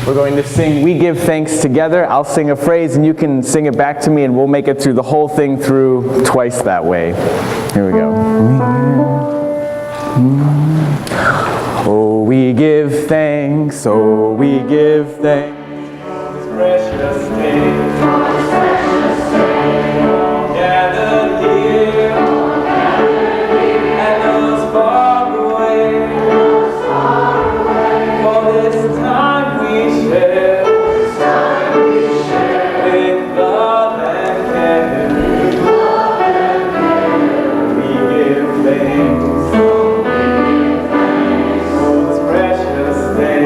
We're going to sing We Give Thanks together. I'll sing a phrase and you can sing it back to me and we'll make it through the whole thing through twice that way. Here we go. Oh, we give thanks, oh, we give thanks for this precious day. Gathered here, and those far away, for this time we share, with love and care. We give thanks for this precious day.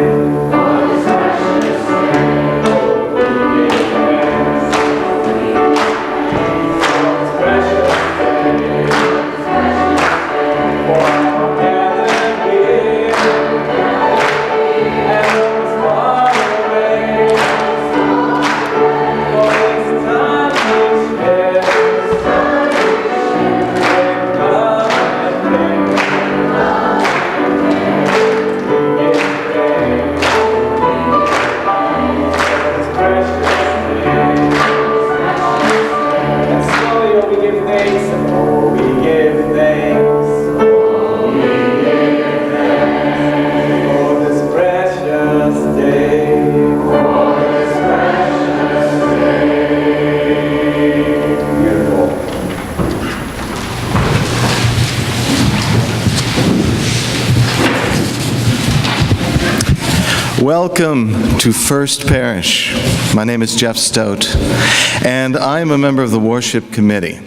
Welcome to First Parish. My name is Jeff Stout, and I'm a member of the Worship Committee.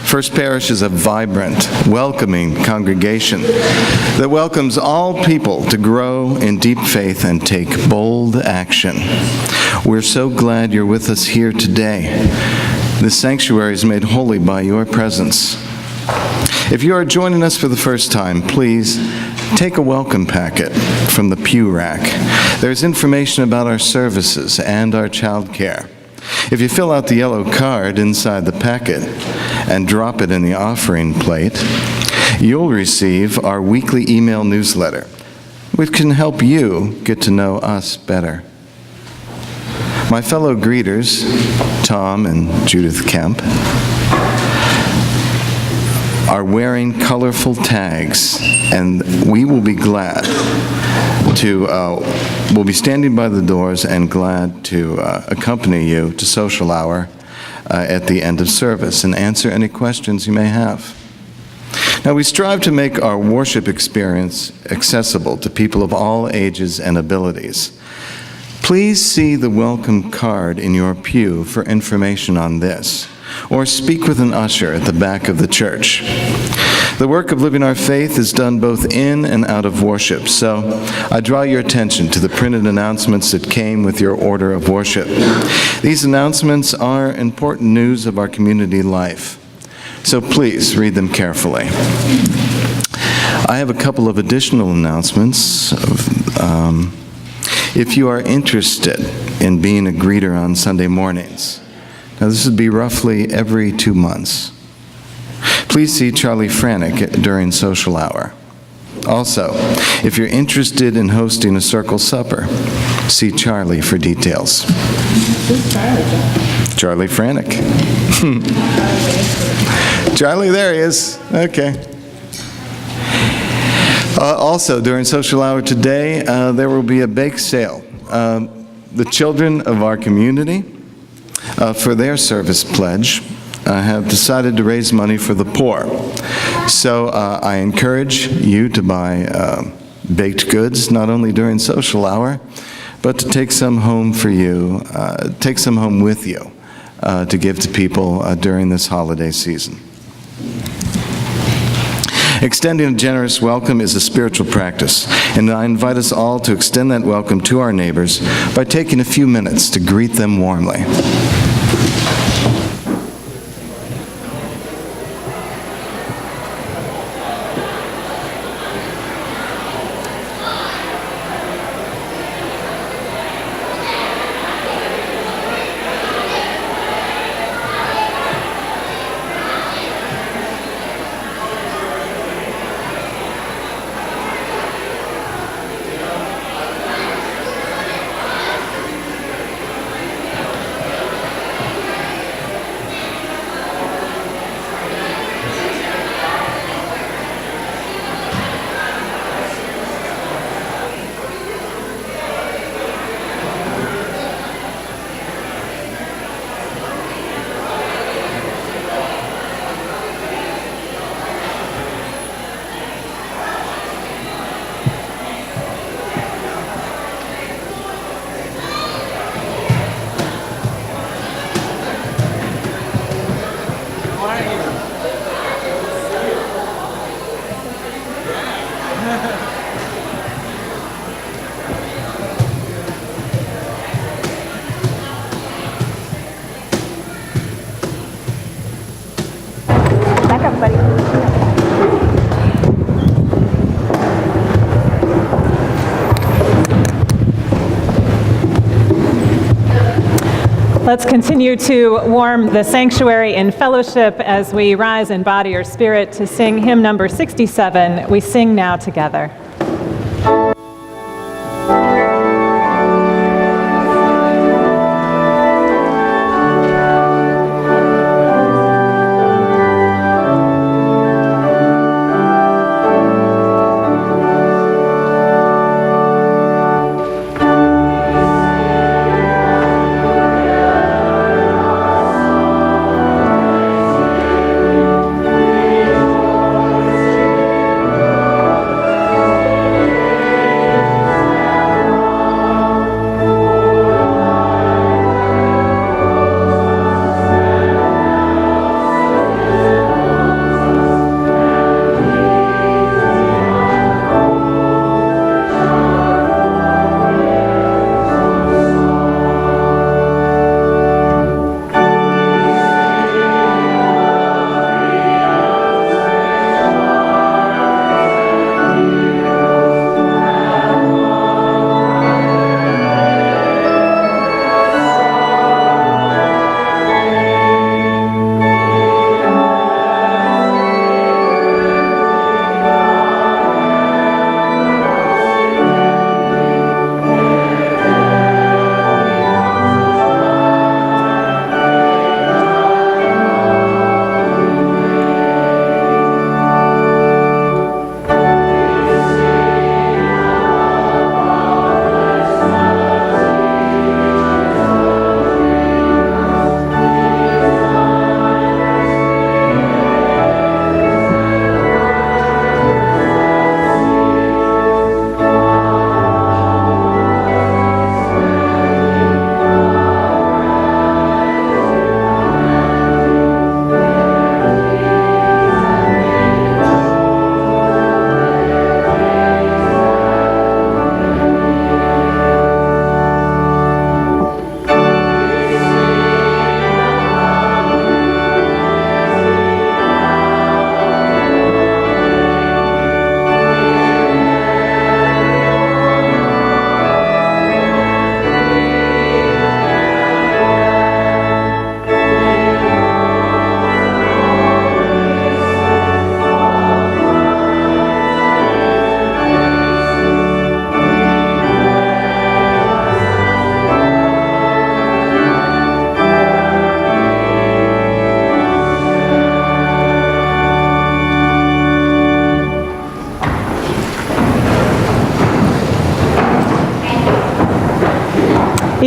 First Parish is a vibrant, welcoming congregation that welcomes all people to grow in deep faith and take bold action. We're so glad you're with us here today. This sanctuary is made holy by your presence. If you are joining us for the first time, please take a welcome packet from the pew rack. There's information about our services and our child care. If you fill out the yellow card inside the packet and drop it in the offering plate, you'll receive our weekly email newsletter, which can help you get to know us better. My fellow greeters, Tom and Judith Kemp, are wearing colorful tags, and we will be glad to, we'll be standing by the doors and glad to accompany you to social hour at the end of service and answer any questions you may have. Now, we strive to make our worship experience accessible to people of all ages and abilities. Please see the welcome card in your pew for information on this, or speak with an usher at the back of the church. The work of living our faith is done both in and out of worship, so I draw your attention to the printed announcements that came with your order of worship. These announcements are important news of our community life, so please read them carefully. I have a couple of additional announcements. If you are interested in being a greeter on Sunday mornings, now this would be roughly every 2 months, please see Charlie Franick during social hour. Also, if you're interested in hosting a circle supper, see Charlie for details. Who's Charlie? Charlie Franick. Charlie, there he is. Okay. Also, during social hour today, there will be a bake sale. The children of our community, for their service pledge, have decided to raise money for the poor. So I encourage you to buy baked goods, not only during social hour, but to take some home for you, take some home with you to give to people during this holiday season. Extending a generous welcome is a spiritual practice, and I invite us all to extend that welcome to our neighbors by taking a few minutes to greet them warmly. Let's continue to warm the sanctuary in fellowship as we rise in body or spirit to sing hymn number 67, We Sing Now Together.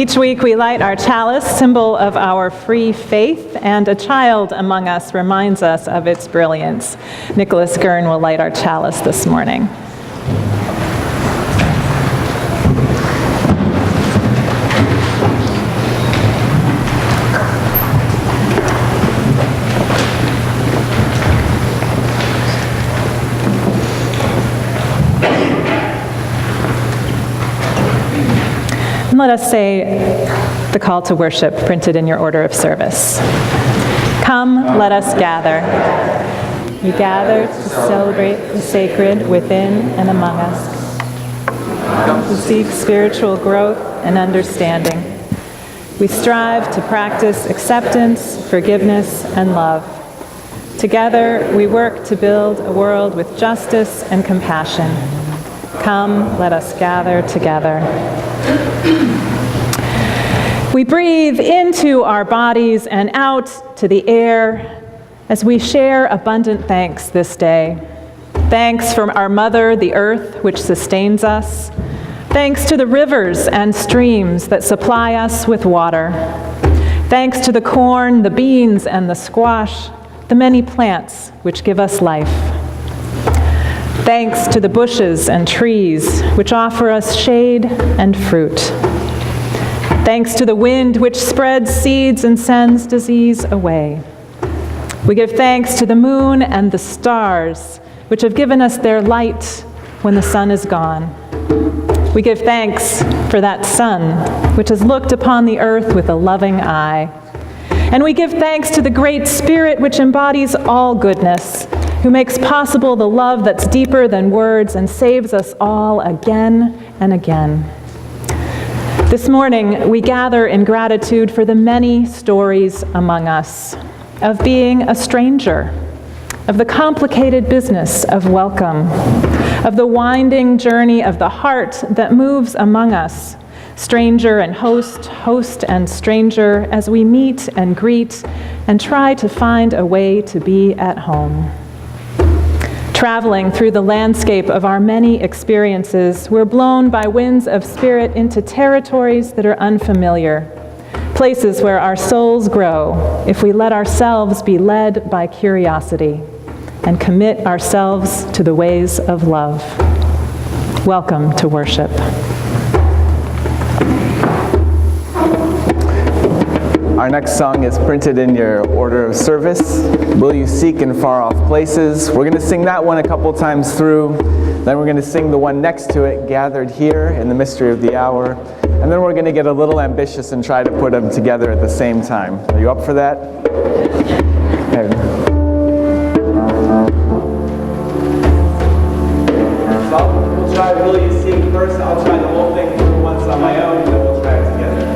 Each week we light our chalice, symbol of our free faith, and a child among us reminds us of its brilliance. Nicholas Gurn will light our chalice this morning. Let us say the call to worship printed in your order of service. Come, let us gather. We gather to celebrate the sacred within and among us. We seek spiritual growth and understanding. We strive to practice acceptance, forgiveness, and love. Together, we work to build a world with justice and compassion. Come, let us gather together. We breathe into our bodies and out to the air as we share abundant thanks this day. Thanks from our mother, the earth, which sustains us. Thanks to the rivers and streams that supply us with water. Thanks to the corn, the beans, and the squash, the many plants which give us life. Thanks to the bushes and trees which offer us shade and fruit. Thanks to the wind which spreads seeds and sends disease away. We give thanks to the moon and the stars which have given us their light when the sun is gone. We give thanks for that sun which has looked upon the earth with a loving eye. And we give thanks to the Great Spirit which embodies all goodness, who makes possible the love that's deeper than words and saves us all again and again. This morning, we gather in gratitude for the many stories among us of being a stranger, of the complicated business of welcome, of the winding journey of the heart that moves among us, stranger and host, host and stranger, as we meet and greet and try to find a way to be at home. Traveling through the landscape of our many experiences, we're blown by winds of spirit into territories that are unfamiliar, places where our souls grow if we let ourselves be led by curiosity and commit ourselves to the ways of love. Welcome to worship. Our next song is printed in your order of service. Will you seek in far off places? We're going to sing that one a couple times through. Then we're going to sing the one next to it, Gathered Here in the Mystery of the Hour. And then we're going to get a little ambitious and try to put them together at the same time. Are you up for that? Okay. So we'll try Will You Seek first. I'll try the whole thing through once on my own, and then we'll try it together.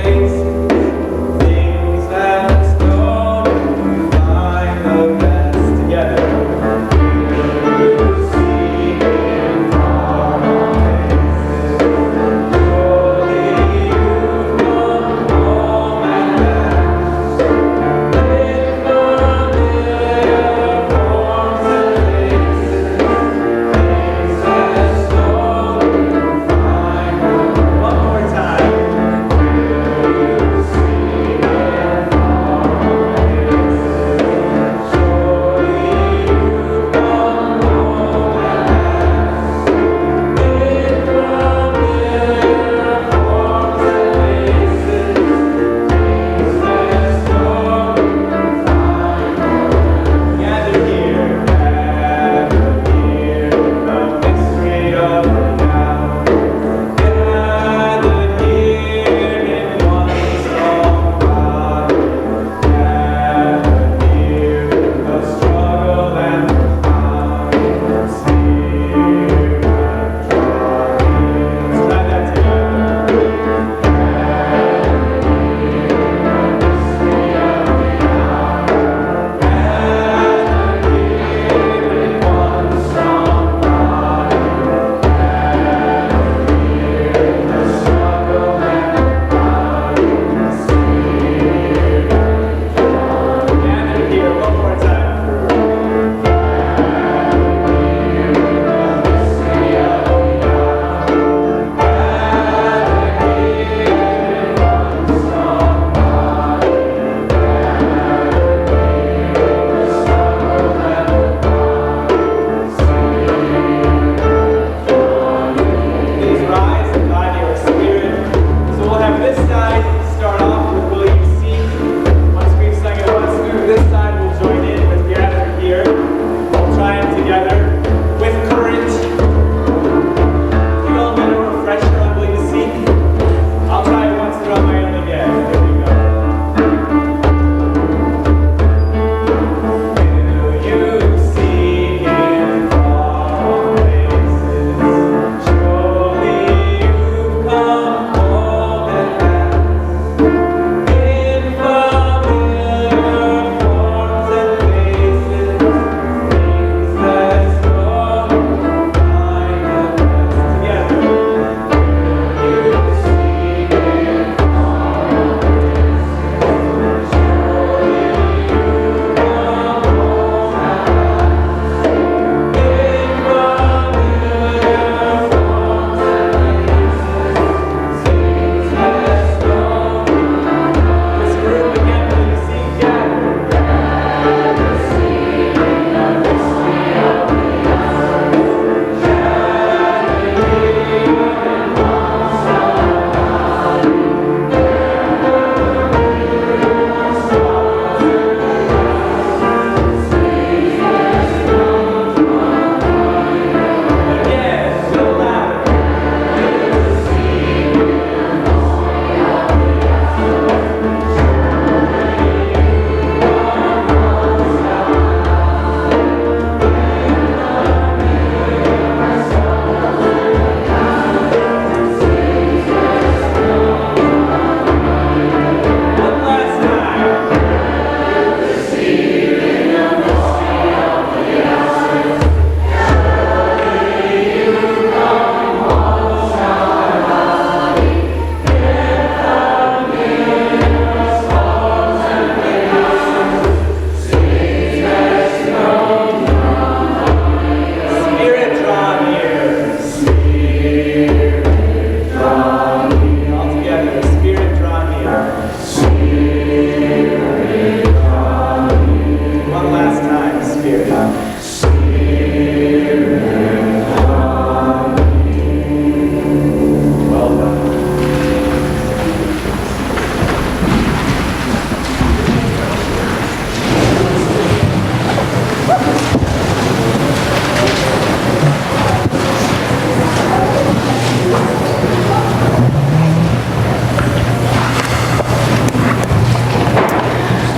Face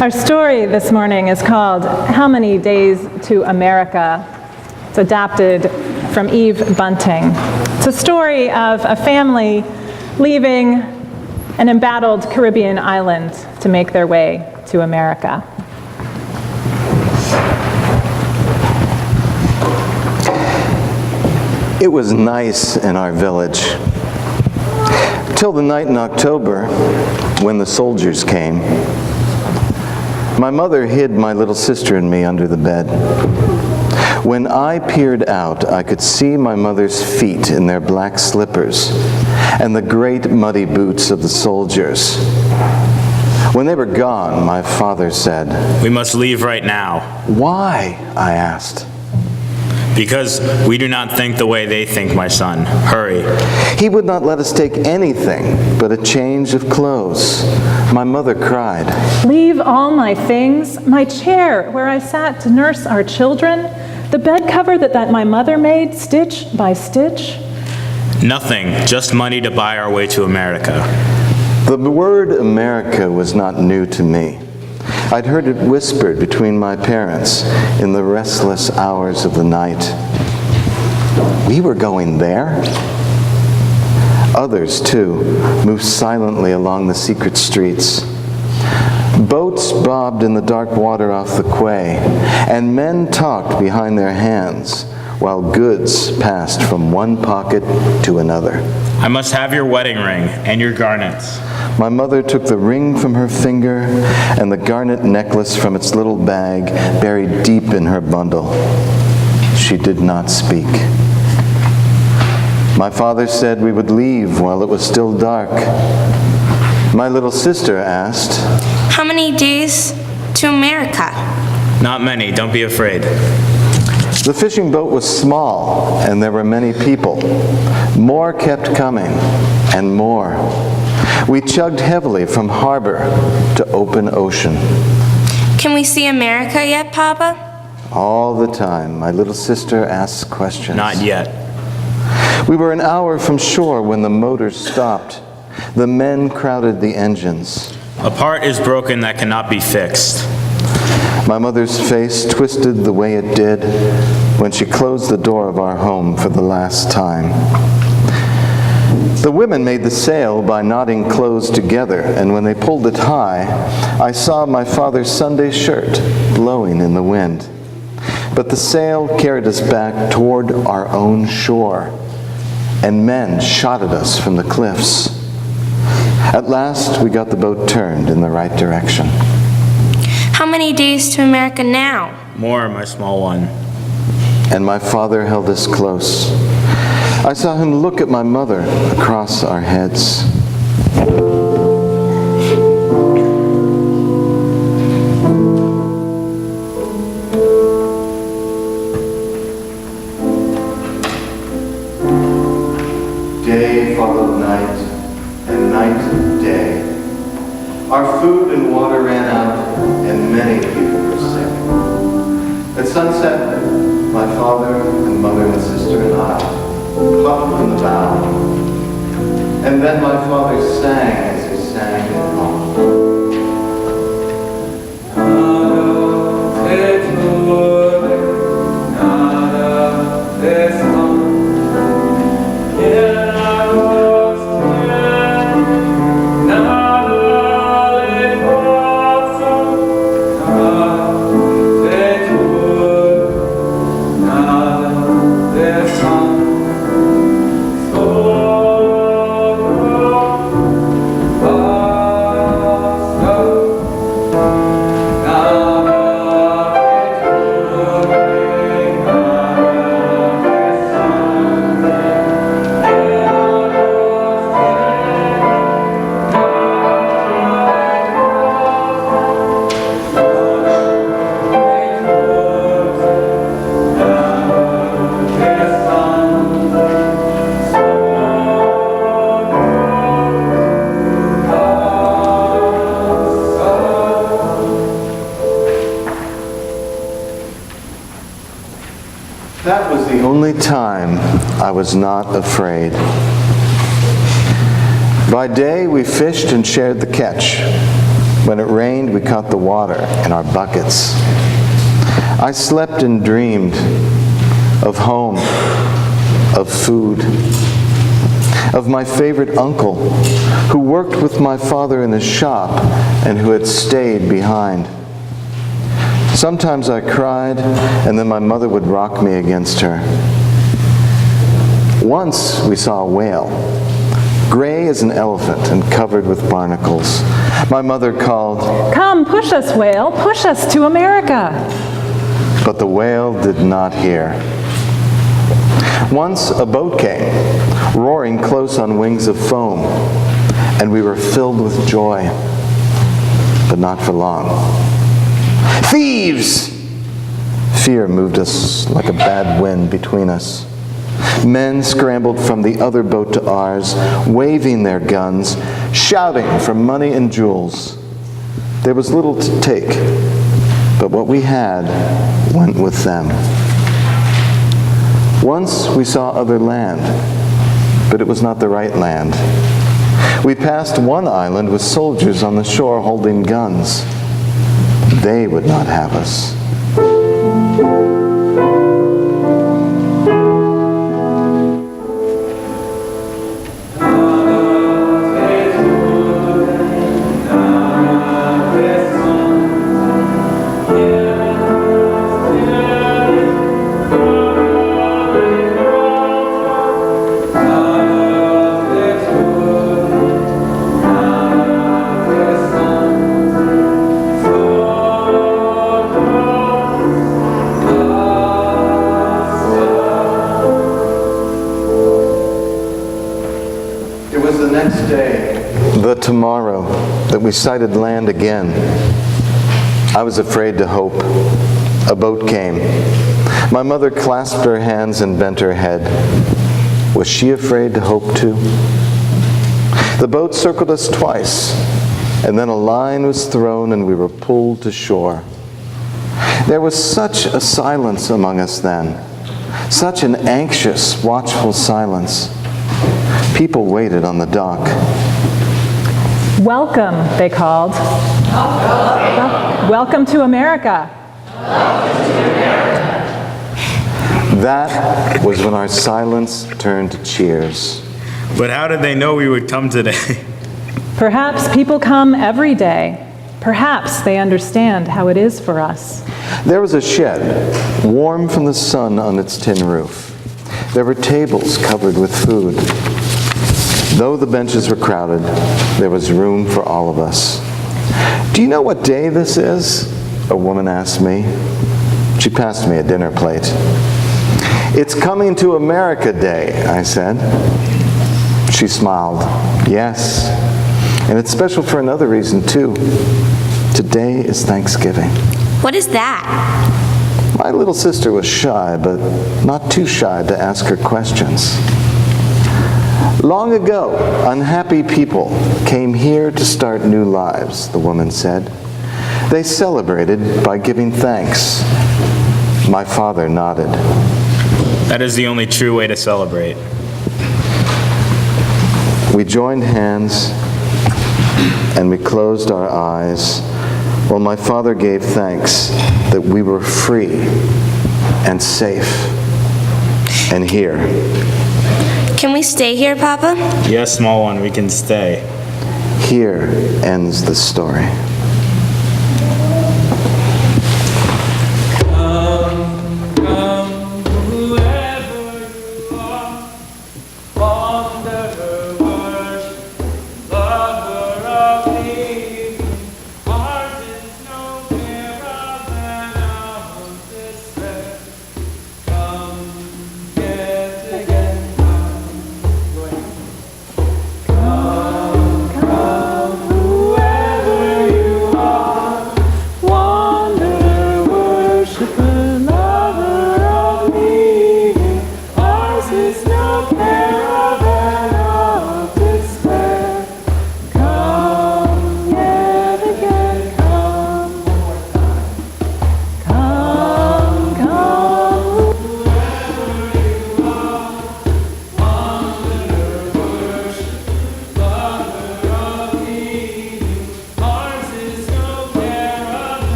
Our story this morning is called How Many Days to America? It's adapted from Eve Bunting. It's a story of a family leaving an embattled Caribbean island to make their way to America. It was nice in our village, till the night in October when the soldiers came. My mother hid my little sister and me under the bed. When I peered out, I could see my mother's feet in their black slippers and the great muddy boots of the soldiers. When they were gone, my father said, "We must leave right now." "Why?" I asked. "Because we do not think the way they think, my son. Hurry." He would not let us take anything but a change of clothes. My mother cried. Leave all my things, my chair where I sat to nurse our children, the bed cover that my mother made stitch by stitch. "Nothing, just money to buy our way to America." The word America was not new to me. I'd heard it whispered between my parents in the restless hours of the night. We were going there? Others, too, moved silently along the secret streets. Boats bobbed in the dark water off the quay, and men talked behind their hands while goods passed from one pocket to another. "I must have your wedding ring and your garnets." My mother took the ring from her finger and the garnet necklace from its little bag buried deep in her bundle. She did not speak. My father said we would leave while it was still dark. My little sister asked, "How many days to America?" "Not many, don't be afraid." The fishing boat was small and there were many people. More kept coming and more. We chugged heavily from harbor to open ocean. "Can we see America yet, Papa?" All the time, my little sister asked questions. "Not yet." We were an hour from shore when the motors stopped. The men crowded the engines. "A part is broken that cannot be fixed." My mother's face twisted the way it did when she closed the door of our home for the last time. The women made the sail by knotting clothes together, and when they pulled it high, I saw my father's Sunday shirt blowing in the wind. But the sail carried us back toward our own shore, and men shot at us from the cliffs. At last, we got the boat turned in the right direction. "How many days to America now?" "More, my small one." And my father held us close. I saw him look at my mother across our heads. Day followed night, and night day. Our food and water ran out, and many people were sick. At sunset, my father and mother and sister and I huddled in the bow. And then my father sang as he sang in home. That was the only time I was not afraid. By day, we fished and shared the catch. When it rained, we caught the water in our buckets. I slept and dreamed of home, of food, of my favorite uncle who worked with my father in his shop and who had stayed behind. Sometimes I cried, and then my mother would rock me against her. Once we saw a whale, gray as an elephant and covered with barnacles. My mother called, "Come, push us, whale, push us to America." but the whale did not hear. Once a boat came, roaring close on wings of foam, and we were filled with joy, but not for long. "Thieves!" Fear moved us like a bad wind between us. Men scrambled from the other boat to ours, waving their guns, shouting for money and jewels. There was little to take, but what we had went with them. Once we saw other land, but it was not the right land. We passed one island with soldiers on the shore holding guns. They would not have us. Tomorrow that we sighted land again. I was afraid to hope. A boat came. My mother clasped her hands and bent her head. Was she afraid to hope too? The boat circled us twice, and then a line was thrown and we were pulled to shore. There was such a silence among us then, such an anxious, watchful silence. People waited on the dock. "Welcome," they called. "Welcome to America." That was when our silence turned to cheers. But how did they know we would come today? Perhaps people come every day. Perhaps they understand how it is for us. There was a shed, warm from the sun on its tin roof. There were tables covered with food. Though the benches were crowded, there was room for all of us. "Do you know what day this is?" a woman asked me. She passed me a dinner plate. "It's Coming to America Day," I said. She smiled. "Yes, and it's special for another reason too. Today is Thanksgiving." What is that? My little sister was shy, but not too shy to ask her questions. "Long ago, unhappy people came here to start new lives," the woman said. "They celebrated by giving thanks." My father nodded. That is the only true way to celebrate. We joined hands and we closed our eyes while my father gave thanks that we were free and safe and here. Can we stay here, Papa? Yes, small one, we can stay. Here ends the story. Whoever you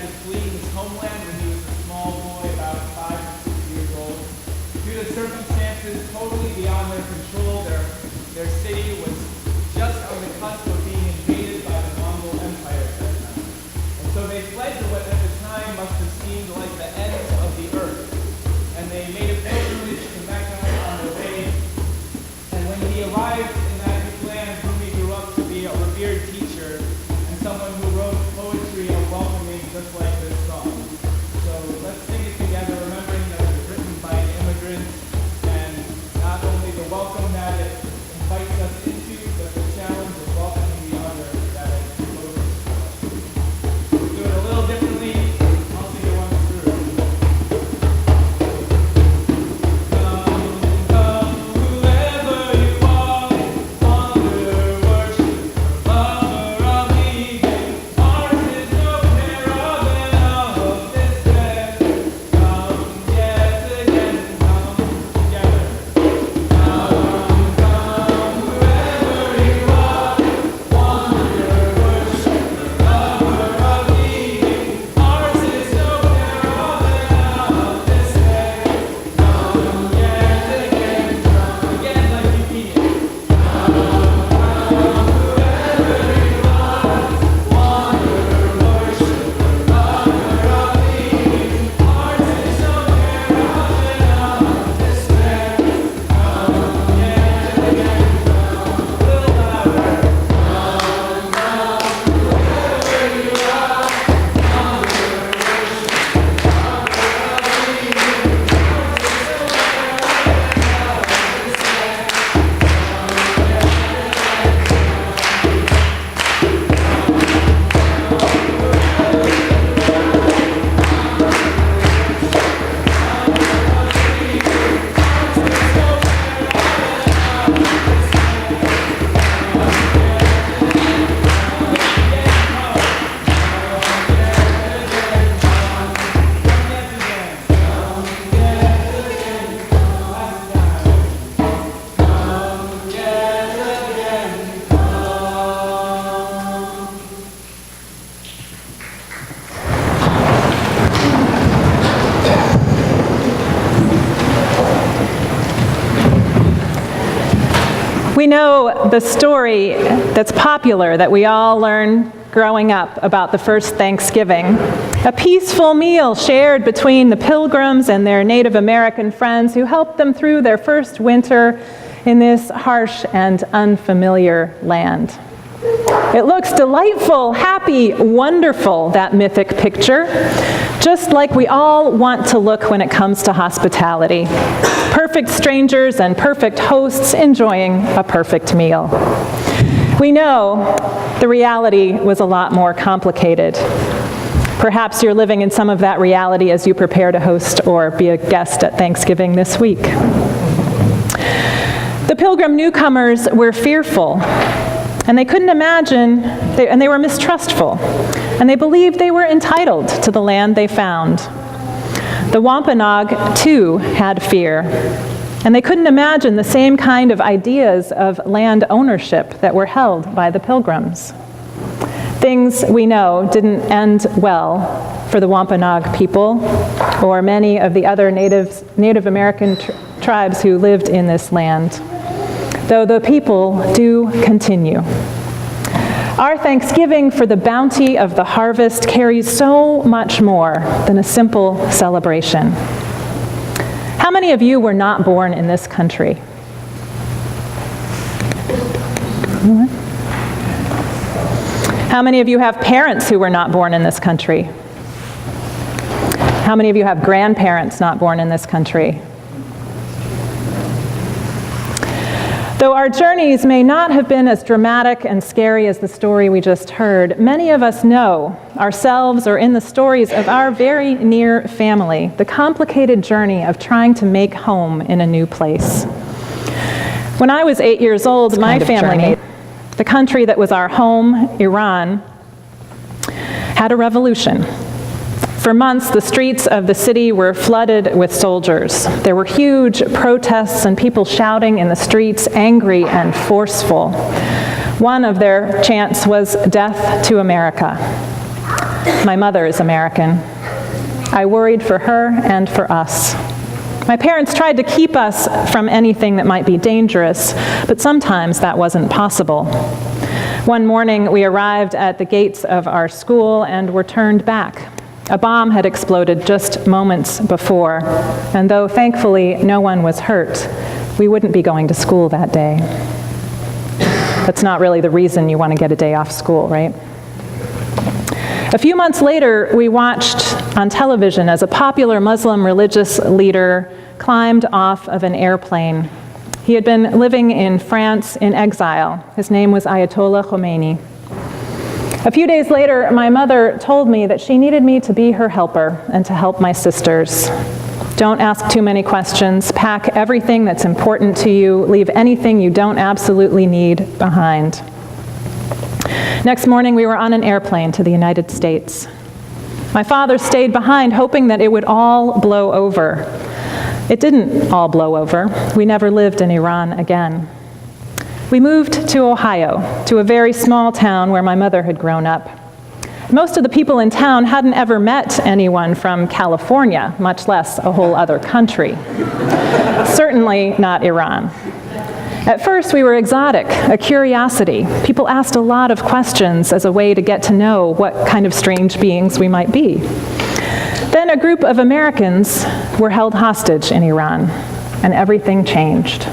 to flee his homeland when he was a small boy, about 5 or 6 years old. Due to circumstances totally beyond their control, their city was just on the cusp of being invaded by the Mongol Empire at that time. And so they fled to what at the time must have seemed like the ends of the earth. And they made a pilgrimage to Mecca on their way. And when he arrived in that new land, Rumi grew up to be a revered teacher and someone who wrote poetry of welcoming just like this song. So let's sing it together, remembering that it was written by an immigrant, and not only the welcome that it invites us into, but the challenge of welcoming the other that it poses to us. We'll do it a little differently. I'll sing it once through. Come, whoever you are, wander, worship, lover of Eden. Ours is no caravan of despair. Come, yet again, come together. Come, whoever you are, wander, worship, lover of Eden. Ours is no caravan of despair. Come, yet again, come again like you mean it. We know the story that's popular that we all learn growing up about the first Thanksgiving. A peaceful meal shared between the Pilgrims and their Native American friends who helped them through their first winter in this harsh and unfamiliar land. It looks delightful, happy, wonderful, that mythic picture, just like we all want to look when it comes to hospitality. Perfect strangers and perfect hosts enjoying a perfect meal. We know the reality was a lot more complicated. Perhaps you're living in some of that reality as you prepare to host or be a guest at Thanksgiving this week. The Pilgrim newcomers were fearful, and they couldn't imagine, and they were mistrustful, and they believed they were entitled to the land they found. The Wampanoag, too, had fear, and they couldn't imagine the same kind of ideas of land ownership that were held by the Pilgrims. Things, we know, didn't end well for the Wampanoag people or many of the other Native American tribes who lived in this land, though the people do continue. Our thanksgiving for the bounty of the harvest carries so much more than a simple celebration. How many of you were not born in this country? How many of you have parents who were not born in this country? How many of you have grandparents not born in this country? Though our journeys may not have been as dramatic and scary as the story we just heard, many of us know, ourselves or in the stories of our very near family, the complicated journey of trying to make home in a new place. When I was 8 years old, my family, the country that was our home, Iran, had a revolution. For months, the streets of the city were flooded with soldiers. There were huge protests and people shouting in the streets, angry and forceful. One of their chants was, "Death to America." My mother is American. I worried for her and for us. My parents tried to keep us from anything that might be dangerous, but sometimes that wasn't possible. One morning, we arrived at the gates of our school and were turned back. A bomb had exploded just moments before, and though thankfully no one was hurt, we wouldn't be going to school that day. That's not really the reason you want to get a day off school, right? A few months later, we watched on television as a popular Muslim religious leader climbed off of an airplane. He had been living in France in exile. His name was Ayatollah Khomeini. A few days later, my mother told me that she needed me to be her helper and to help my sisters. Don't ask too many questions. Pack everything that's important to you. Leave anything you don't absolutely need behind. Next morning, we were on an airplane to the United States. My father stayed behind, hoping that it would all blow over. It didn't all blow over. We never lived in Iran again. We moved to Ohio, to a very small town where my mother had grown up. Most of the people in town hadn't ever met anyone from California, much less a whole other country. Certainly not Iran. At first, we were exotic, a curiosity. People asked a lot of questions as a way to get to know what kind of strange beings we might be. Then a group of Americans were held hostage in Iran, and everything changed.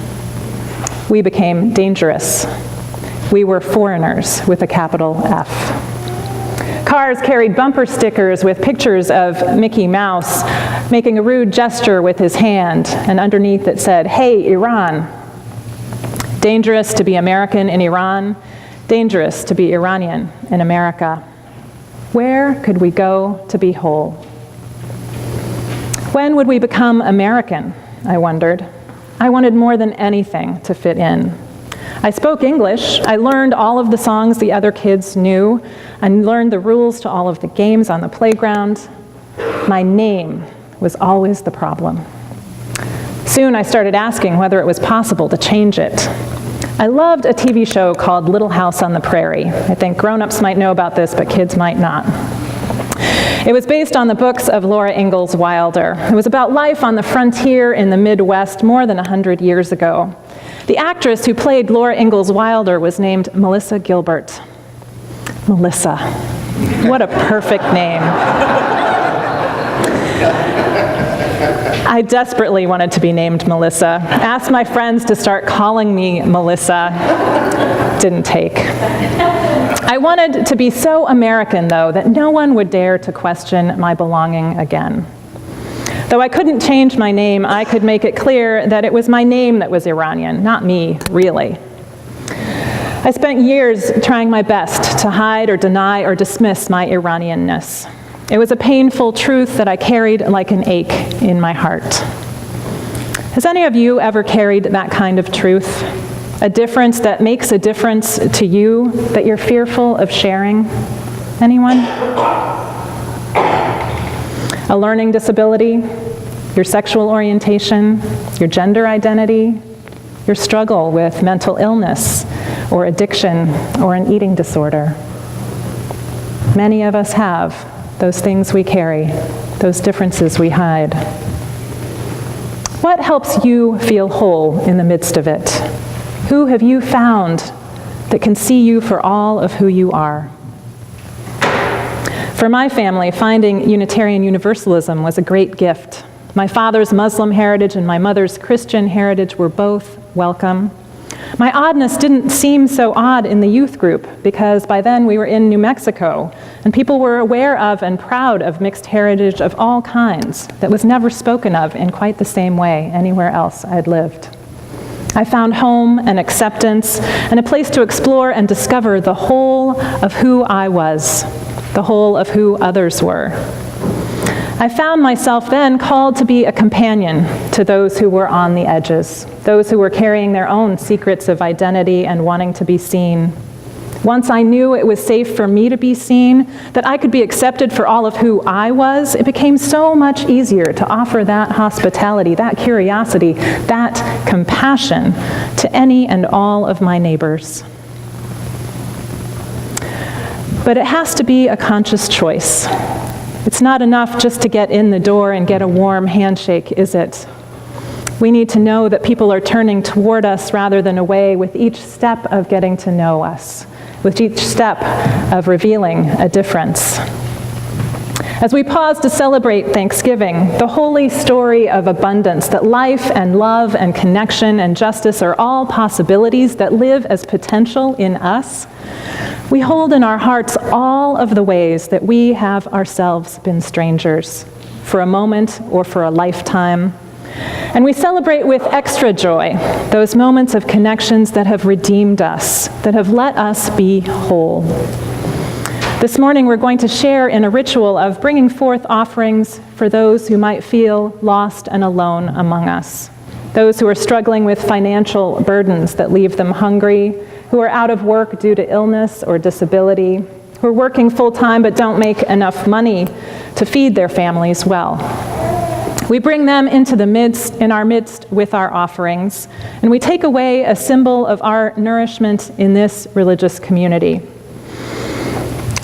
We became dangerous. We were foreigners with a capital F. Cars carried bumper stickers with pictures of Mickey Mouse making a rude gesture with his hand, and underneath it said, "Hey, Iran." Dangerous to be American in Iran, dangerous to be Iranian in America. Where could we go to be whole? When would we become American, I wondered. I wanted more than anything to fit in. I spoke English. I learned all of the songs the other kids knew. I learned the rules to all of the games on the playground. My name was always the problem. Soon I started asking whether it was possible to change it. I loved a TV show called Little House on the Prairie. I think grown-ups might know about this, but kids might not. It was based on the books of Laura Ingalls Wilder. It was about life on the frontier in the Midwest more than 100 years ago. The actress who played Laura Ingalls Wilder was named Melissa Gilbert. Melissa. What a perfect name. I desperately wanted to be named Melissa. Asked my friends to start calling me Melissa. Didn't take. I wanted to be so American, though, that no one would dare to question my belonging again. Though I couldn't change my name, I could make it clear that it was my name that was Iranian, not me, really. I spent years trying my best to hide or deny or dismiss my Iranianness. It was a painful truth that I carried like an ache in my heart. Has any of you ever carried that kind of truth? A difference that makes a difference to you that you're fearful of sharing? Anyone? A learning disability, your sexual orientation, your gender identity, your struggle with mental illness or addiction or an eating disorder. Many of us have those things we carry, those differences we hide. What helps you feel whole in the midst of it? Who have you found that can see you for all of who you are? For my family, finding Unitarian Universalism was a great gift. My father's Muslim heritage and my mother's Christian heritage were both welcome. My oddness didn't seem so odd in the youth group because by then we were in New Mexico and people were aware of and proud of mixed heritage of all kinds that was never spoken of in quite the same way anywhere else I'd lived. I found home and acceptance and a place to explore and discover the whole of who I was, the whole of who others were. I found myself then called to be a companion to those who were on the edges, those who were carrying their own secrets of identity and wanting to be seen. Once I knew it was safe for me to be seen, that I could be accepted for all of who I was, it became so much easier to offer that hospitality, that curiosity, that compassion to any and all of my neighbors. But it has to be a conscious choice. It's not enough just to get in the door and get a warm handshake, is it? We need to know that people are turning toward us rather than away with each step of getting to know us, with each step of revealing a difference. As we pause to celebrate Thanksgiving, the holy story of abundance, that life and love and connection and justice are all possibilities that live as potential in us, we hold in our hearts all of the ways that we have ourselves been strangers, for a moment or for a lifetime. And we celebrate with extra joy those moments of connections that have redeemed us, that have let us be whole. This morning we're going to share in a ritual of bringing forth offerings for those who might feel lost and alone among us, those who are struggling with financial burdens that leave them hungry, who are out of work due to illness or disability, who are working full-time but don't make enough money to feed their families well. We bring them in our midst with our offerings, and we take away a symbol of our nourishment in this religious community.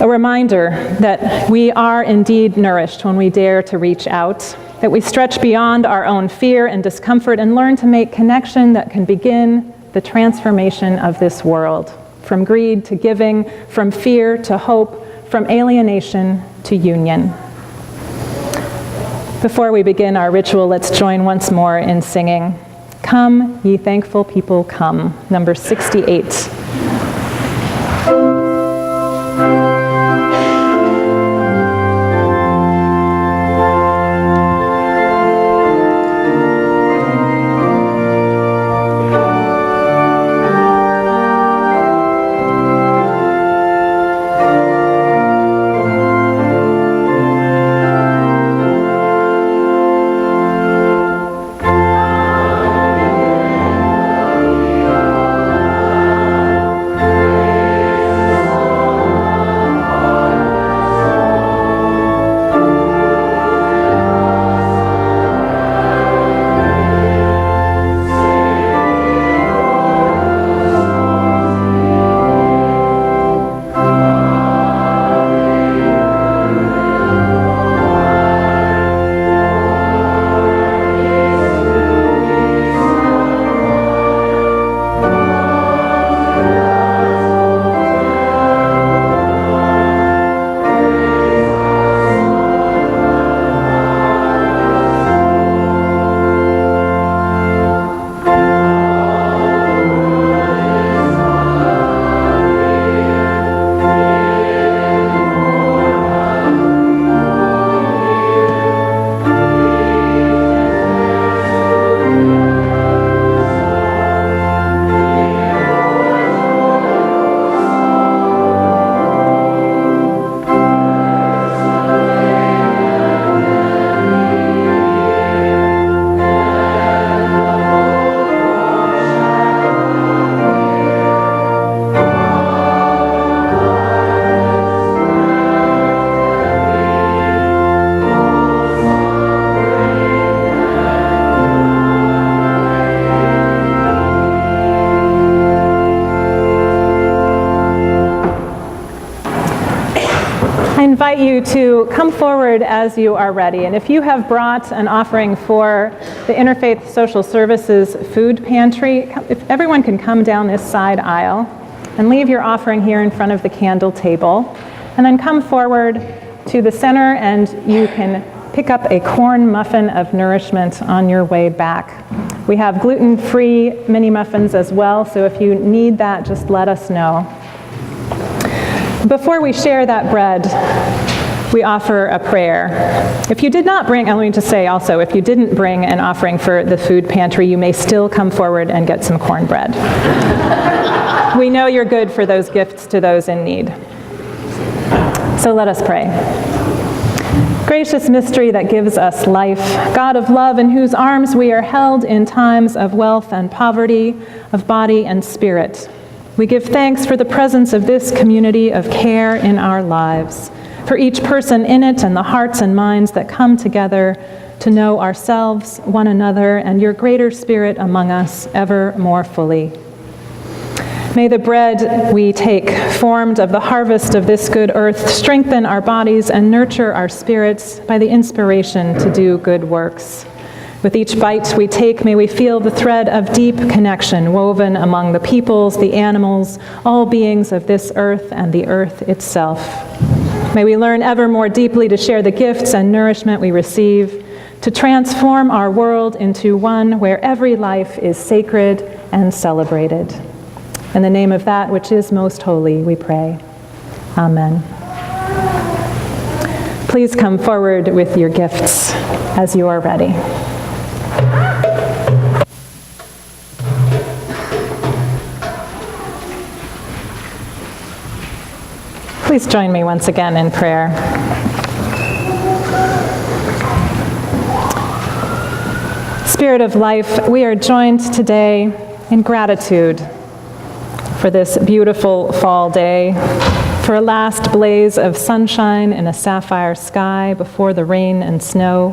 A reminder that we are indeed nourished when we dare to reach out, that we stretch beyond our own fear and discomfort and learn to make connection that can begin the transformation of this world, from greed to giving, from fear to hope, from alienation to union. Before we begin our ritual, let's join once more in singing, "Come, Ye Thankful People, Come," number 68. I invite you to come forward as you are ready. And if you have brought an offering for the Interfaith Social Services food pantry, if everyone can come down this side aisle and leave your offering here in front of the candle table, and then come forward to the center and you can pick up a corn muffin of nourishment on your way back. We have gluten-free mini muffins as well, so if you need that, just let us know. Before we share that bread, we offer a prayer. If you did not bring, let me just say also, if you didn't bring an offering for the food pantry, you may still come forward and get some cornbread. We know you're good for those gifts to those in need. So let us pray. Gracious mystery that gives us life, God of love, in whose arms we are held in times of wealth and poverty, of body and spirit. We give thanks for the presence of this community of care in our lives, for each person in it and the hearts and minds that come together to know ourselves, one another, and your greater spirit among us ever more fully. May the bread we take, formed of the harvest of this good earth, strengthen our bodies and nurture our spirits by the inspiration to do good works. With each bite we take, may we feel the thread of deep connection woven among the peoples, the animals, all beings of this earth and the earth itself. May we learn ever more deeply to share the gifts and nourishment we receive, to transform our world into one where every life is sacred and celebrated. In the name of that which is most holy, we pray. Amen. Please come forward with your gifts as you are ready. Please join me once again in prayer. Spirit of life, we are joined today in gratitude for this beautiful fall day, for a last blaze of sunshine in a sapphire sky before the rain and snow,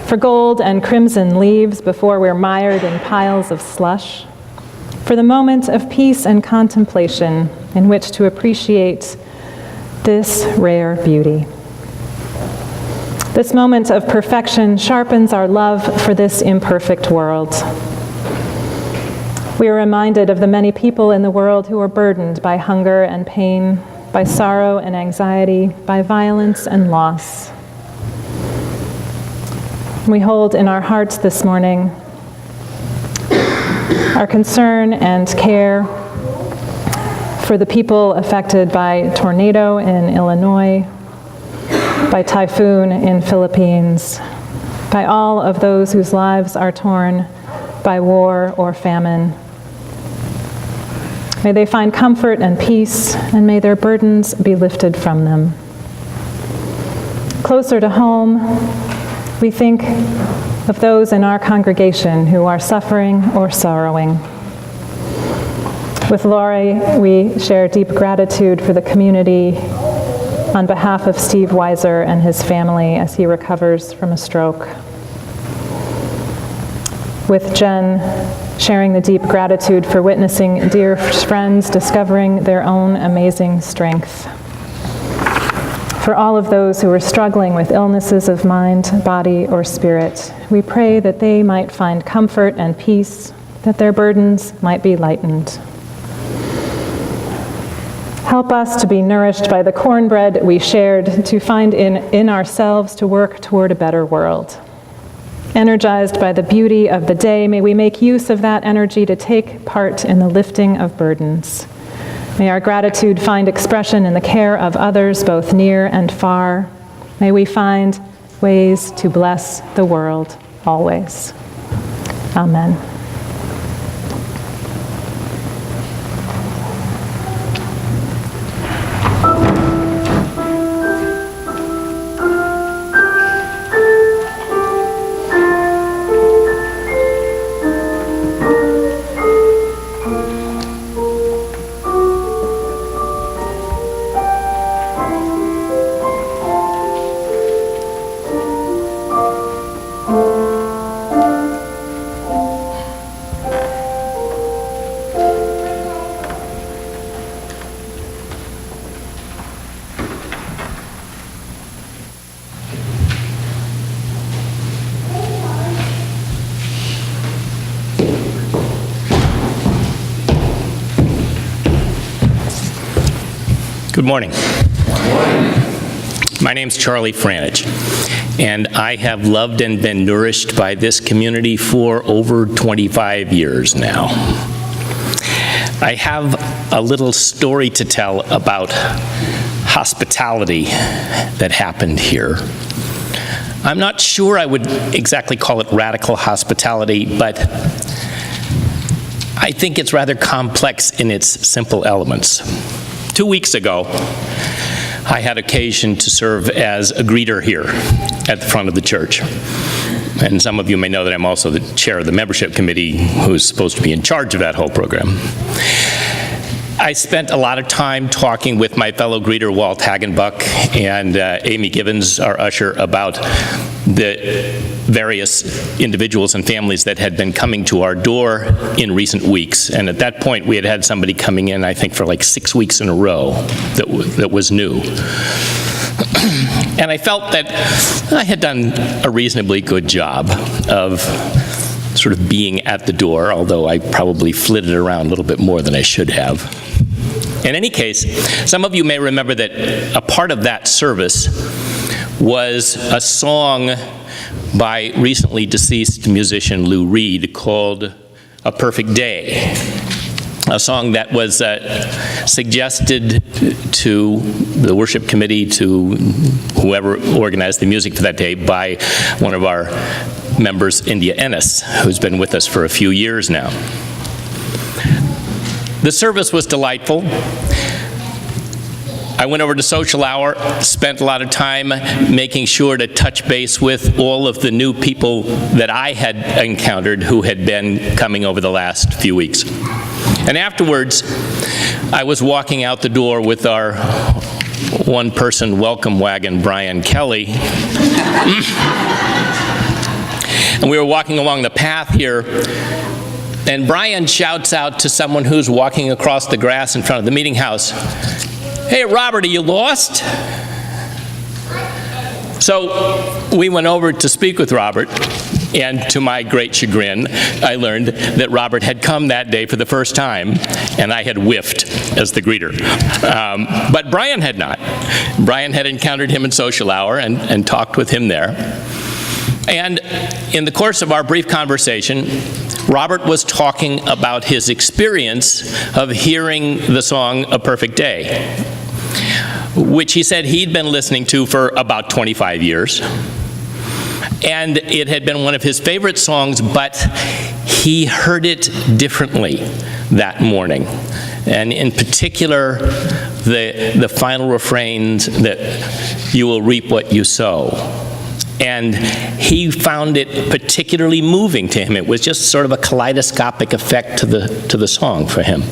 for gold and crimson leaves before we're mired in piles of slush, for the moment of peace and contemplation in which to appreciate this rare beauty. This moment of perfection sharpens our love for this imperfect world. We are reminded of the many people in the world who are burdened by hunger and pain, by sorrow and anxiety, by violence and loss. We hold in our hearts this morning our concern and care for the people affected by tornado in Illinois, by typhoon in Philippines, by all of those whose lives are torn by war or famine. May they find comfort and peace, and may their burdens be lifted from them. Closer to home, we think of those in our congregation who are suffering or sorrowing. With Lori, we share deep gratitude for the community on behalf of Steve Weiser and his family as he recovers from a stroke. With Jen, sharing the deep gratitude for witnessing dear friends discovering their own amazing strength. For all of those who are struggling with illnesses of mind, body, or spirit, we pray that they might find comfort and peace, that their burdens might be lightened. Help us to be nourished by the cornbread we shared, to find in ourselves to work toward a better world. Energized by the beauty of the day, may we make use of that energy to take part in the lifting of burdens. May our gratitude find expression in the care of others, both near and far. May we find ways to bless the world always. Amen. Good morning. My name's Charlie Franich, and I have loved and been nourished by this community for over 25 years now. I have a little story to tell about hospitality that happened here. I'm not sure I would exactly call it radical hospitality, but I think it's rather complex in its simple elements. 2 weeks ago, I had occasion to serve as a greeter here at the front of the church. And some of you may know that I'm also the chair of the membership committee who's supposed to be in charge of that whole program. I spent a lot of time talking with my fellow greeter, Walt Hagenbuck, and Amy Givens, our usher, about the various individuals and families that had been coming to our door in recent weeks. And at that point, we had had somebody coming in, I think, for like 6 weeks in a row that was new. And I felt that I had done a reasonably good job of sort of being at the door, although I probably flitted around a little bit more than I should have. In any case, some of you may remember that a part of that service was a song by recently deceased musician Lou Reed called "A Perfect Day," a song that was suggested to the worship committee, to whoever organized the music for that day, by one of our members, India Ennis, who's been with us for a few years now. The service was delightful. I went over to social hour, spent a lot of time making sure to touch base with all of the new people that I had encountered who had been coming over the last few weeks. And afterwards, I was walking out the door with our one-person welcome wagon, Brian Kelly. And we were walking along the path here, and Brian shouts out to someone who's walking across the grass in front of the meeting house, "Hey, Robert, are you lost?" So we went over to speak with Robert, and to my great chagrin, I learned that Robert had come that day for the first time, and I had whiffed as the greeter. But Brian had not. Brian had encountered him in social hour and talked with him there. And in the course of our brief conversation, Robert was talking about his experience of hearing the song "A Perfect Day," which he said he'd been listening to for about 25 years. And it had been one of his favorite songs, but he heard it differently that morning. And in particular, the final refrains that "you will reap what you sow." And he found it particularly moving to him. It was just sort of a kaleidoscopic effect to the song for him.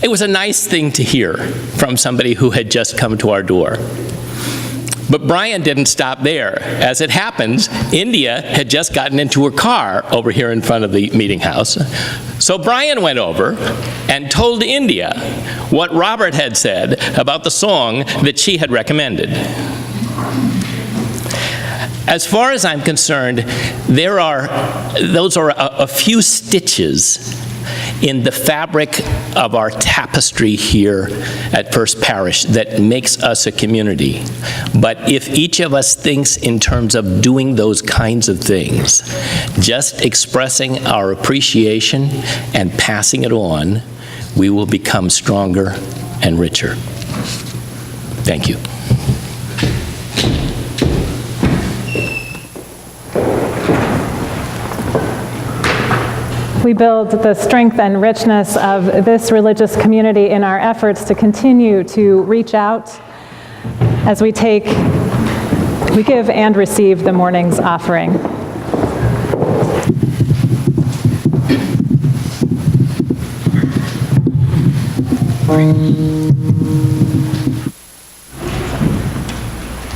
It was a nice thing to hear from somebody who had just come to our door. But Brian didn't stop there. As it happens, India had just gotten into her car over here in front of the meeting house. So Brian went over and told India what Robert had said about the song that she had recommended. As far as I'm concerned, those are a few stitches in the fabric of our tapestry here at First Parish that makes us a community. But if each of us thinks in terms of doing those kinds of things, just expressing our appreciation and passing it on, we will become stronger and richer. Thank you. We build the strength and richness of this religious community in our efforts to continue to reach out as we give and receive the morning's offering.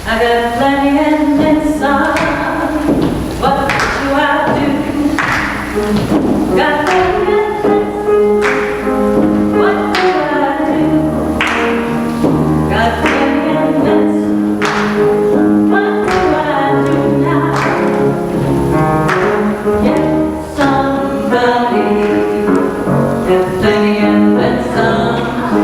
I got plenty inside. What do I do? Got plenty in what do I do? Got plenty in what do I do now? Get somebody, get plenty in what do I do?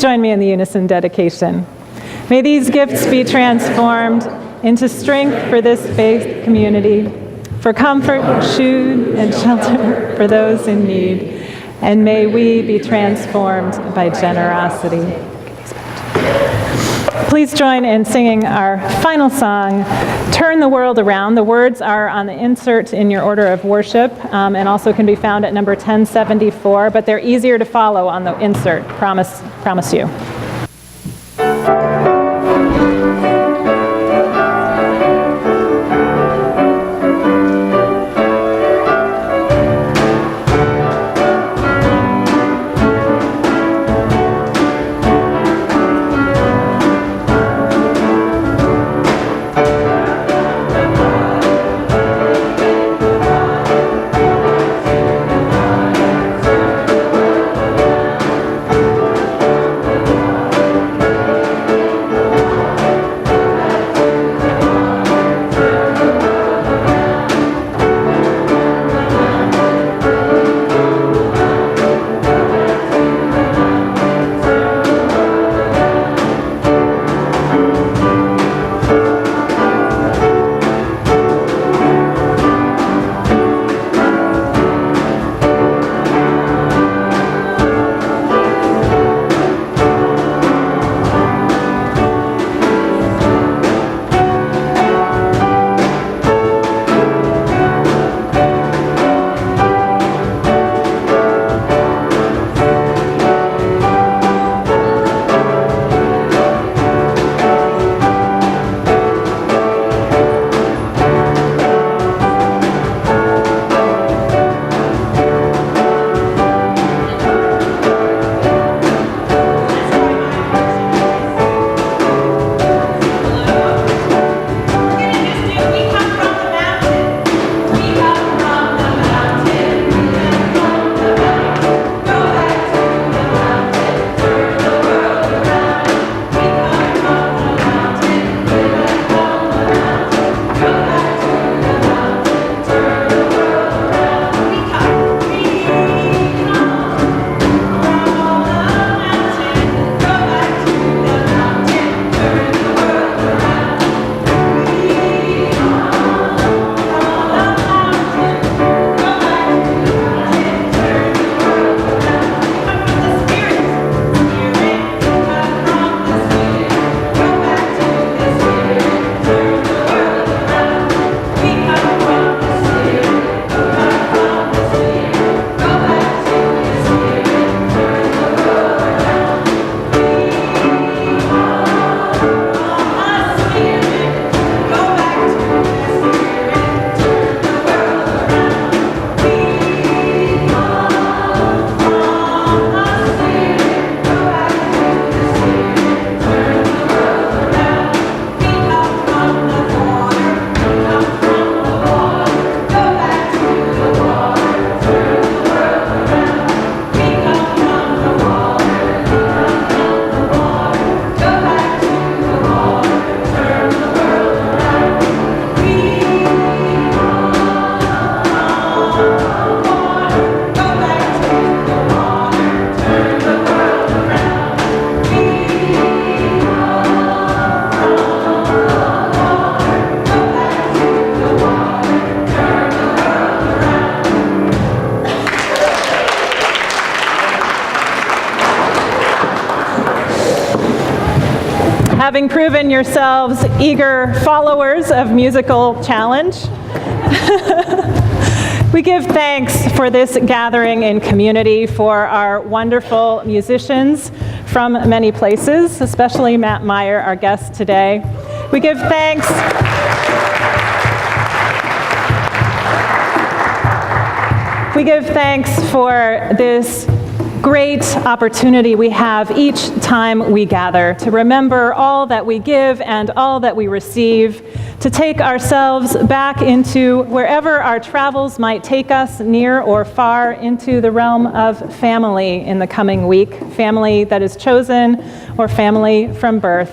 join me in the unison dedication. May these gifts be transformed into strength for this faith community, for comfort, food, and shelter for those in need, and may we be transformed by generosity. Please join in singing our final song, Turn the World Around. The words are on the insert in your order of worship and also can be found at number 1074, but they're easier to follow on the insert, promise you. Having proven yourselves eager followers of Musical Challenge, we give thanks for this gathering in community, for our wonderful musicians from many places, especially Matt Meyer, our guest today. We give thanks for this great opportunity we have each time we gather to remember all that we give and all that we receive, to take ourselves back into wherever our travels might take us, near or far, into the realm of family in the coming week, family that is chosen or family from birth.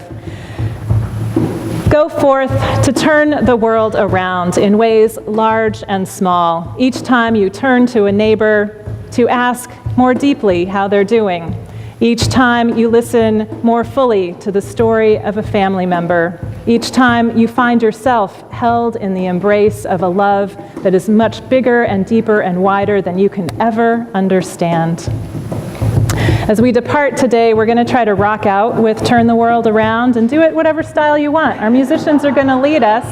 Go forth to turn the world around in ways large and small. Each time you turn to a neighbor to ask more deeply how they're doing, Each time you listen more fully to the story of a family member. Each time you find yourself held in the embrace of a love that is much bigger and deeper and wider than you can ever understand. As we depart today, we're going to try to rock out with Turn the World Around and do it whatever style you want. Our musicians are going to lead us.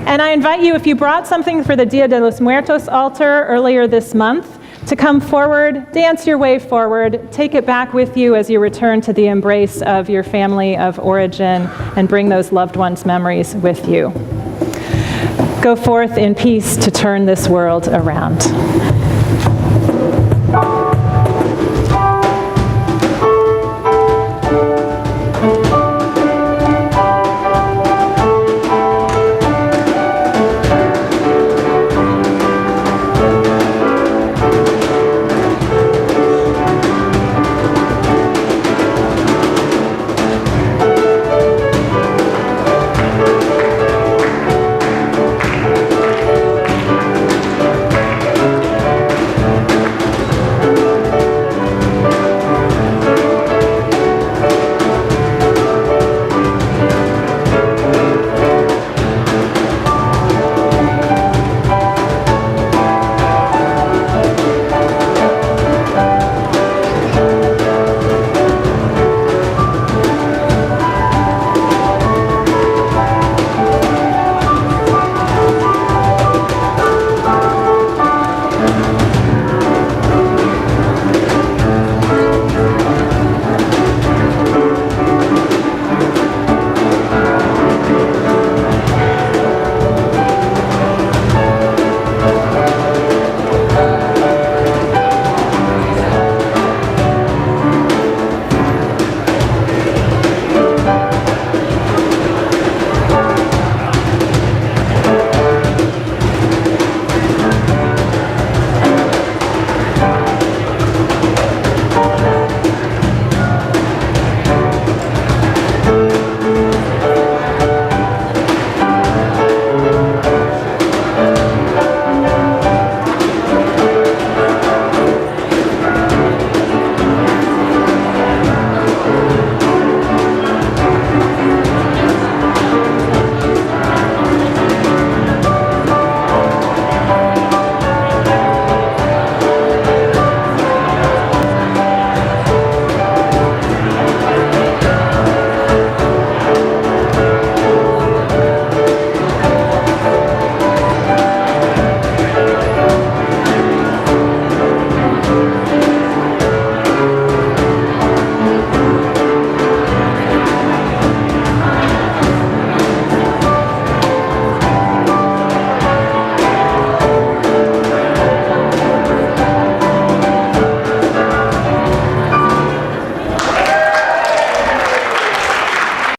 And I invite you, if you brought something for the Dia de los Muertos altar earlier this month, to come forward, dance your way forward, take it back with you as you return to the embrace of your family of origin, and bring those loved ones' memories with you. Go forth in peace to turn this world around.